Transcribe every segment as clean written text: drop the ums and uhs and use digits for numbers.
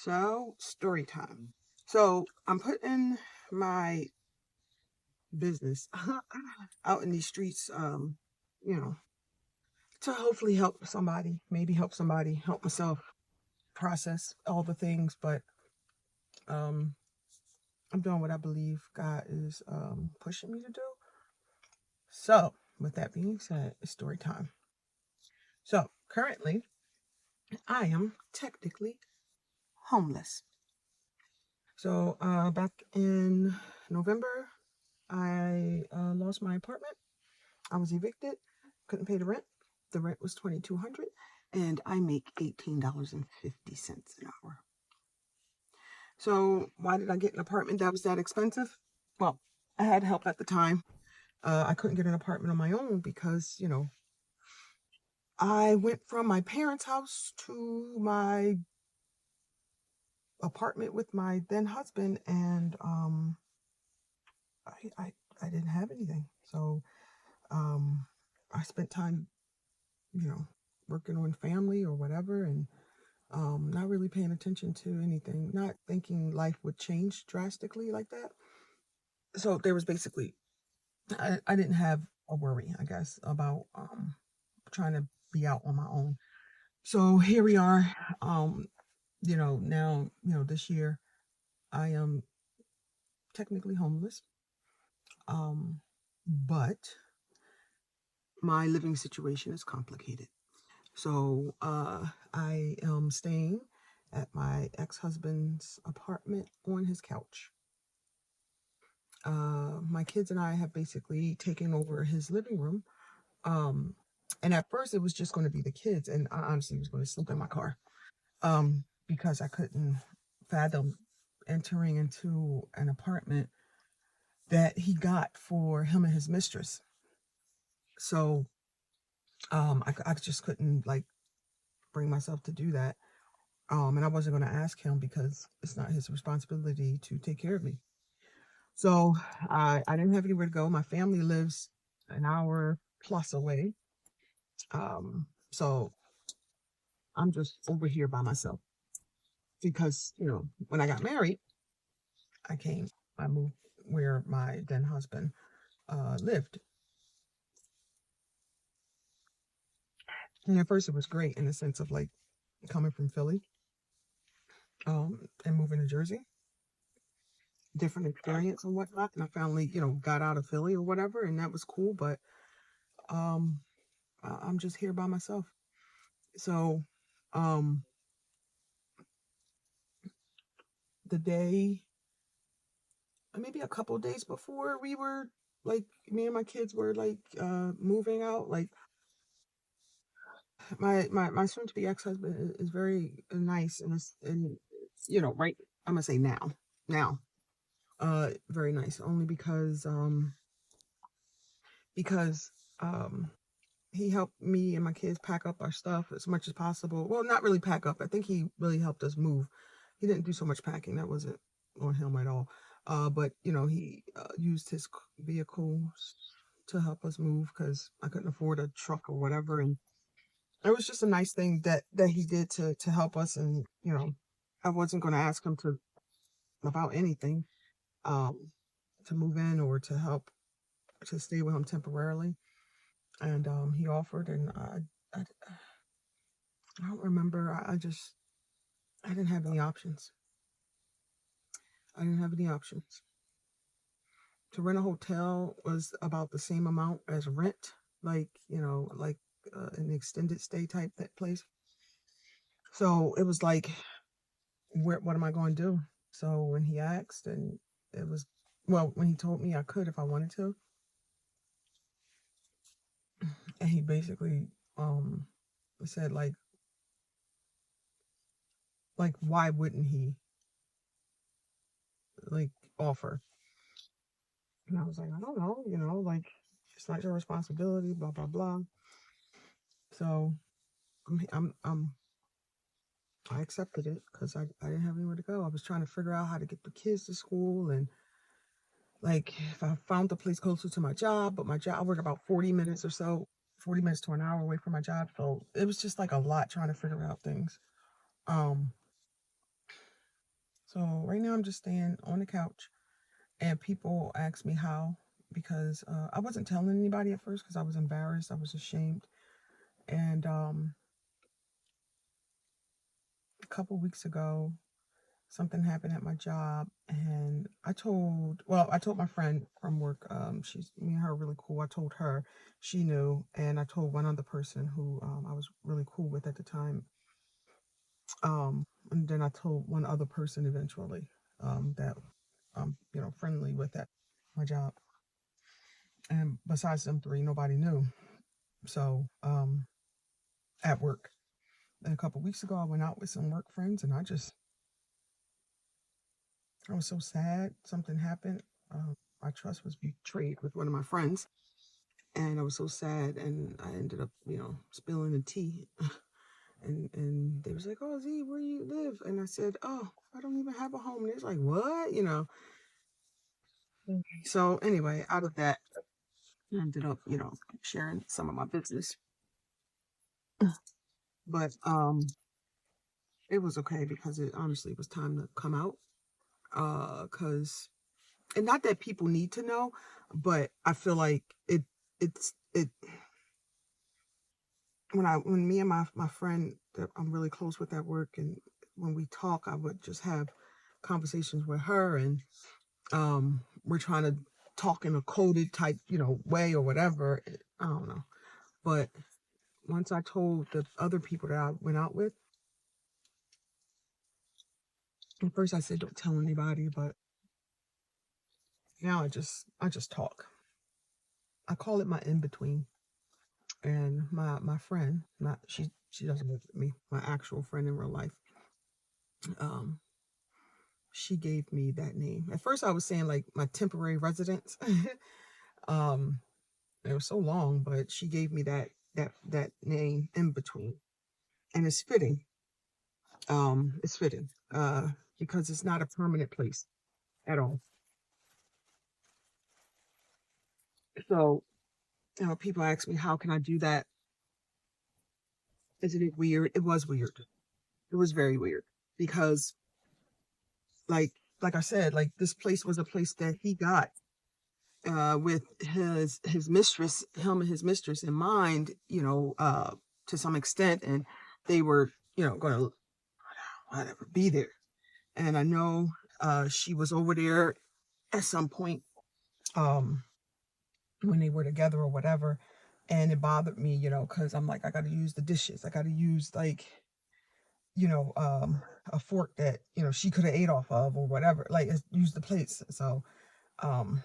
So, story time. So, I'm putting my business out in these streets, you know, to hopefully help somebody, maybe help somebody, help myself process all the things. But um, I'm doing what I believe God is pushing me to do. So, with that being said, it's story time. So, currently, I am technically homeless. So, back in November, I lost my apartment. I was evicted, couldn't pay the rent. The rent was 2,200, and I make $18.50 an hour. So why did I get an apartment that was that expensive? Well, I had help at the time. I couldn't get an apartment on my own because I went from my parents' house to my apartment with my then husband, and I, I I didn't have anything. So um, I spent time, you know, working on family or whatever, and not really paying attention to anything, not thinking life would change drastically like that. So there was basically, I didn't have a worry, I guess, about trying to be out on my own. So here we are. Um, now, this year I am technically homeless, but my living situation is complicated. So I am staying at my ex husband's apartment on his couch. My kids and I have basically taken over his living room. Um, and at first, it was just going to be the kids, and I honestly was going to sleep in my car because I couldn't fathom entering into an apartment that he got for him and his mistress. So I just couldn't like bring myself to do that. And I wasn't going to ask him because it's not his responsibility to take care of me. So I didn't have anywhere to go. My family lives an hour plus away. So I'm just over here by myself because, when I got married, I came, I moved where my then husband lived. And at first it was great in the sense of like coming from Philly and moving to Jersey, different experience and whatnot. And I finally, got out of Philly or whatever, and that was cool. But um, I'm just here by myself. So um, the day, maybe a couple days before we were like, me and my kids were like moving out, like my soon to be ex husband is very nice and right, I'm gonna say now very nice only because um he helped me and my kids pack up our stuff as much as possible. Well, not really pack up. I think he really helped us move. He didn't do so much packing. That wasn't on him at all. But he used his vehicles to help us move because I couldn't afford a truck or whatever, and it was just a nice thing that he did to help us. And I wasn't going to ask him to about anything, um, to move in or to help to stay with him temporarily, and he offered, and I don't remember. I didn't have any options. I didn't have any options. To rent a hotel was about the same amount as rent, like an extended stay type that place. So it was like, what am I going to do? So when he asked, and it was, well, when he told me I could if I wanted to, and he basically um said like why wouldn't he like offer? And I was like, I don't know, like it's not your responsibility, blah blah blah. So I accepted it because I didn't have anywhere to go. I was trying to figure out how to get the kids to school, and like if I found a place closer to my job, but my job, I work about 40 minutes or so, 40 minutes to an hour away from my job. So it was just like a lot trying to figure out things. Um, So right now I'm just staying on the couch, and people ask me how, because I wasn't telling anybody at first because I was embarrassed, I was ashamed, and a couple weeks ago something happened at my job, and I told my friend from work, she's me and her are really cool. I told her, she knew, and I told one other person who I was really cool with at the time, and then I told one other person eventually, that friendly with at my job, and besides them three nobody knew. So at work, and a couple weeks ago I went out with some work friends, and I was so sad. Something happened. My trust was betrayed with one of my friends, and I was so sad. And I ended up, spilling the tea. And they was like, "Oh, Z, where you live?" And I said, "Oh, I don't even have a home." And it's like, "What?" So anyway, out of that, I ended up, sharing some of my business. But it was okay because it honestly was time to come out. Cause and not that people need to know, but I feel like it when me and my friend that I'm really close with at work, and when we talk, I would just have conversations with her, and we're trying to talk in a coded type, way or whatever. I don't know. But once I told the other people that I went out with, at first I said don't tell anybody, but now I just talk. I call it my in between. And my friend, not she doesn't live with me, my actual friend in real life, um, she gave me that name. At first I was saying like my temporary residence. um, it was so long, but she gave me that name in between. And it's fitting. It's fitting. Because it's not a permanent place at all. So, people ask me how can I do that? Isn't it weird? It was weird. It was very weird because like like I said, like this place was a place that he got with his mistress, him and his mistress in mind, to some extent, and they were, going to whatever be there. And I know she was over there at some point, um, when they were together or whatever, and it bothered me, because I'm like, I got to use the dishes, I got to use like, you know, um, a fork that she could have ate off of or whatever, like use the plates. So, um,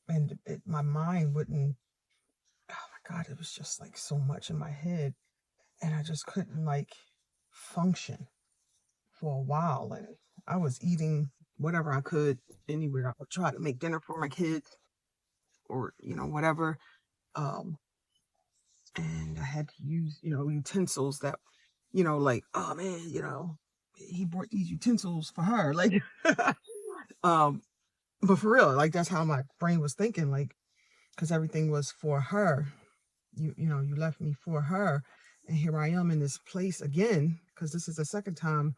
and my mind wouldn't. Oh my God, it was just like so much in my head, and I just couldn't like function for a while. And I was eating whatever I could anywhere. I would try to make dinner for my kids or whatever. Um, and I had to use utensils that like, oh man, he brought these utensils for her, like um, but for real, like that's how my brain was thinking, like because everything was for her. You left me for her, and here I am in this place again because this is the second time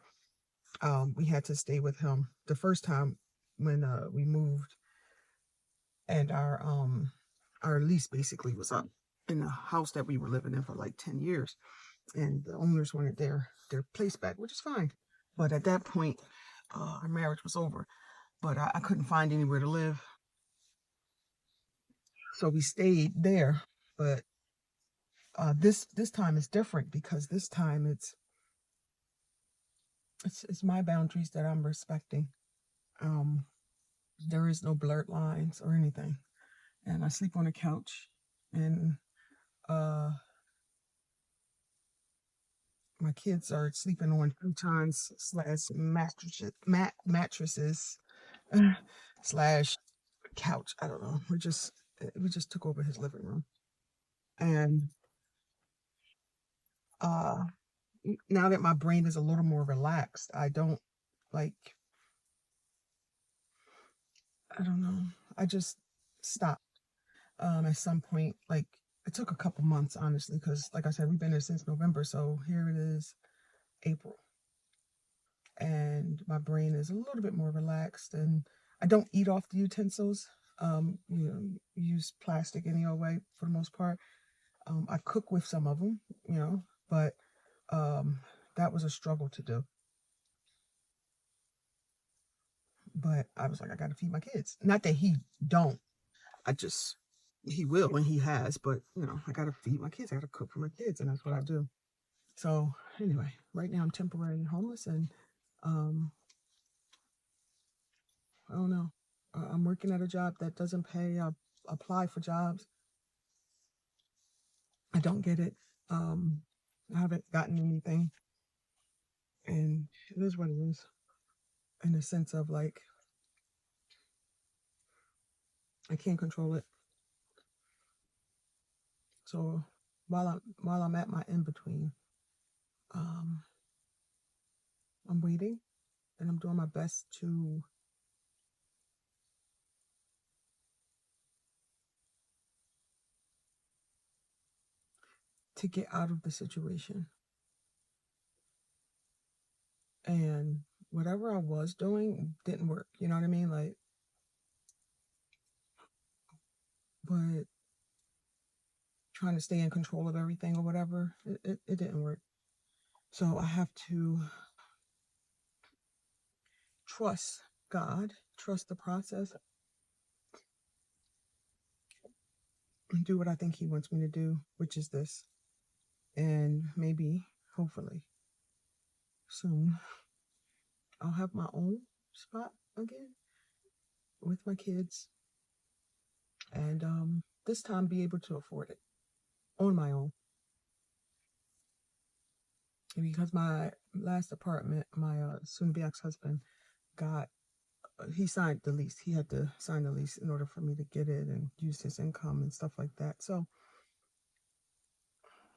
we had to stay with him. The first time when we moved, and our lease basically was up in the house that we were living in for like 10 years, and the owners wanted their place back, which is fine. But at that point, our marriage was over. But I couldn't find anywhere to live, so we stayed there. But this time is different because this time it's my boundaries that I'm respecting. Um, there is no blurred lines or anything, and I sleep on the couch, and uh, my kids are sleeping on futons slash mattresses slash couch. I don't know. We just took over his living room, and uh, now that my brain is a little more relaxed, I don't like. I don't know. I just stopped at some point. Like it took a couple months, honestly, because like I said, we've been there since November. So here it is, April, and my brain is a little bit more relaxed, and I don't eat off the utensils. Use plastic any old way for the most part. I cook with some of them, but um, that was a struggle to do. But I was like, I got to feed my kids. Not that he don't. I just he will and he has, but I got to feed my kids. I got to cook for my kids, and that's what I do. So anyway, right now I'm temporarily homeless, and um, I don't know. I'm working at a job that doesn't pay. I apply for jobs. I don't get it. Um, I haven't gotten anything, and it is what it is. In the sense of like, I can't control it. So while I'm at my in between, um, I'm waiting, and I'm doing my best to get out of the situation. And whatever I was doing didn't work. You know what I mean? Like, but trying to stay in control of everything or whatever, it didn't work. So I have to trust God, trust the process, and do what I think He wants me to do, which is this. And maybe, hopefully, soon, I'll have my own spot again with my kids, and this time be able to afford it on my own. And because my last apartment, my soon to be ex husband got he signed the lease. He had to sign the lease in order for me to get it and use his income and stuff like that. So,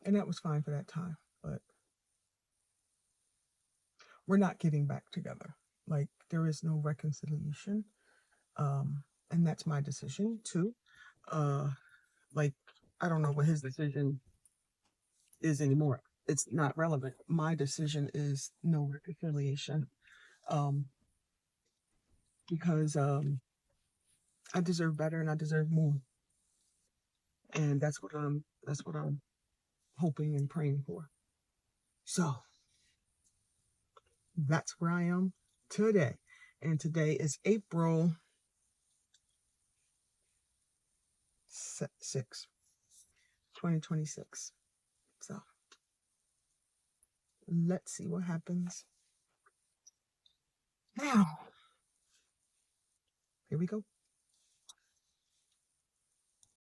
and that was fine for that time. But we're not getting back together. Like, there is no reconciliation. Um, and that's my decision too. Uh, like, I don't know what his decision is anymore. It's not relevant. My decision is no reconciliation. Um, because I deserve better and I deserve more. And that's what I'm hoping and praying for. So that's where I am today. And today is April 6th, 2026. So let's see what happens. Now, here we go.